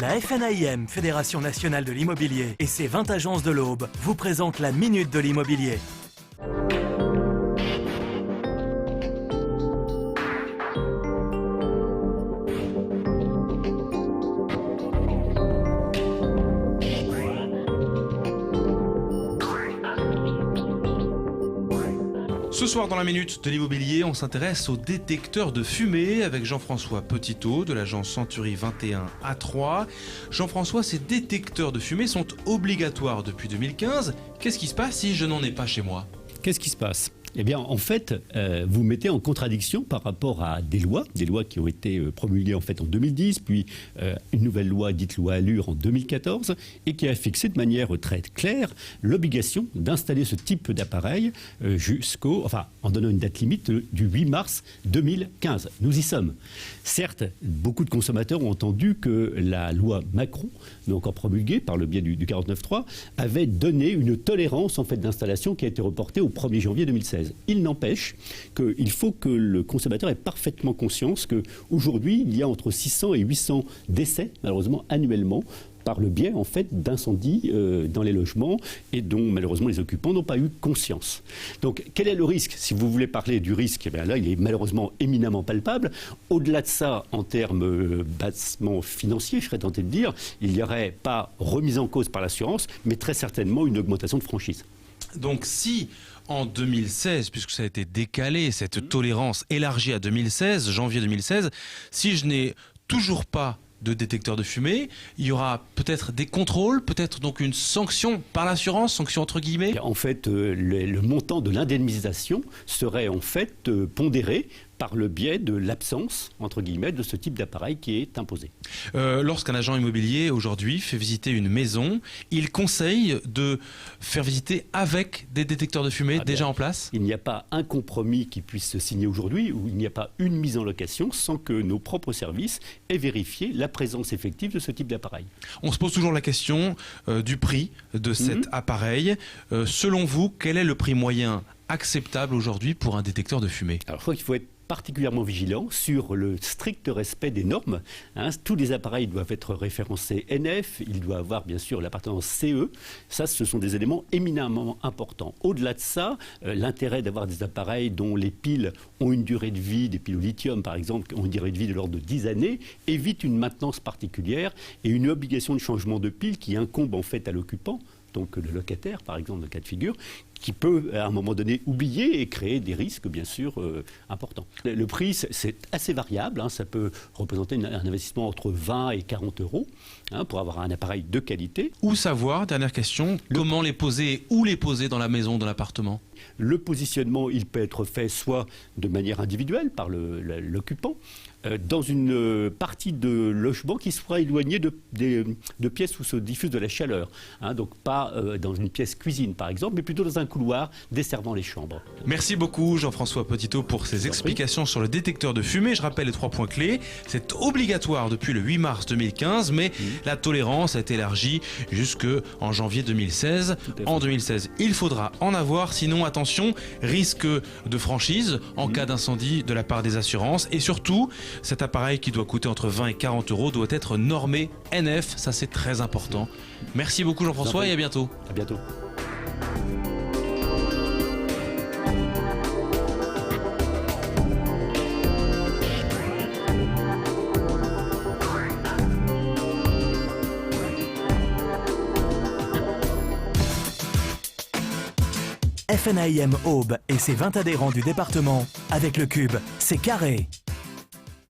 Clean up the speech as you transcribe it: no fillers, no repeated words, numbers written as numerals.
La FNAIM, Fédération nationale de l'immobilier, et ses 20 agences de l'Aube vous présentent la Minute de l'immobilier. Ce soir dans la Minute de l'immobilier, on s'intéresse aux détecteurs de fumée avec Jean-François Petitot de l'agence Century 21 à 3. Jean-François, ces détecteurs de fumée sont obligatoires depuis 2015. Qu'est-ce qui se passe si je n'en ai pas chez moi ? Qu'est-ce qui se passe ? Eh bien, en fait, vous mettez en contradiction par rapport à des lois qui ont été promulguées en fait en 2010, puis une nouvelle loi dite loi Allure en 2014, et qui a fixé de manière très claire l'obligation d'installer ce type d'appareil en donnant une date limite du 8 mars 2015. Nous y sommes. Certes, beaucoup de consommateurs ont entendu que la loi Macron, non encore promulguée par le biais du 49.3, avait donné une tolérance en fait d'installation qui a été reportée au 1er janvier 2016. Il n'empêche qu'il faut que le consommateur ait parfaitement conscience qu'aujourd'hui, il y a entre 600 et 800 décès, malheureusement, annuellement, par le biais en fait d'incendies dans les logements et dont malheureusement les occupants n'ont pas eu conscience. Donc quel est le risque ? Si vous voulez parler du risque, eh bien là il est malheureusement éminemment palpable. Au-delà de ça, en termes bassement financiers, je serais tenté de dire, il n'y aurait pas remise en cause par l'assurance, mais très certainement une augmentation de franchise. Donc si en 2016, puisque ça a été décalé, cette tolérance élargie à 2016, janvier 2016, si je n'ai toujours pas de détecteur de fumée, il y aura peut-être des contrôles, peut-être donc une sanction par l'assurance, sanction entre guillemets. En fait, le montant de l'indemnisation serait en fait pondéré par le biais de l'absence, entre guillemets, de ce type d'appareil qui est imposé. Lorsqu'un agent immobilier, aujourd'hui, fait visiter une maison, il conseille de faire visiter avec des détecteurs de fumée déjà en place ? Il n'y a pas un compromis qui puisse se signer aujourd'hui, où il n'y a pas une mise en location sans que nos propres services aient vérifié la présence effective de ce type d'appareil. On se pose toujours la question du prix de cet appareil. Selon vous, quel est le prix moyen acceptable aujourd'hui pour un détecteur de fumée ? Alors, je crois qu'il faut être particulièrement vigilant sur le strict respect des normes. Tous les appareils doivent être référencés NF, il doit avoir bien sûr l'appartenance CE. Ça, ce sont des éléments éminemment importants. Au-delà de ça, l'intérêt d'avoir des appareils dont les piles ont une durée de vie, des piles au lithium par exemple, ont une durée de vie de l'ordre de 10 années, évite une maintenance particulière et une obligation de changement de piles qui incombe en fait à l'occupant, donc le locataire par exemple, dans le cas de figure, qui peut à un moment donné oublier et créer des risques bien sûr importants. Le prix c'est assez variable, ça peut représenter un investissement entre 20 et 40 euros pour avoir un appareil de qualité. Où savoir, dernière question, comment les poser et où les poser dans la maison, dans l'appartement ? Le positionnement, il peut être fait soit de manière individuelle par l'occupant, dans une partie de logement qui sera éloignée de pièces où se diffuse de la chaleur. Donc pas dans une pièce cuisine par exemple, mais plutôt dans un couloir desservant les chambres. Merci beaucoup Jean-François Petitot pour ces explications sur le détecteur de fumée. Je rappelle les 3 points clés. C'est obligatoire depuis le 8 mars 2015, mais la tolérance a été élargie jusqu'en janvier 2016. En 2016, il faudra en avoir, sinon attention, risque de franchise en cas d'incendie de la part des assurances. Et surtout, cet appareil qui doit coûter entre 20 et 40 euros doit être normé NF. Ça, c'est très important. Merci beaucoup Jean-François et à bientôt. À bientôt. FNAIM Aube et ses 20 adhérents du département, avec le Cube, c'est carré.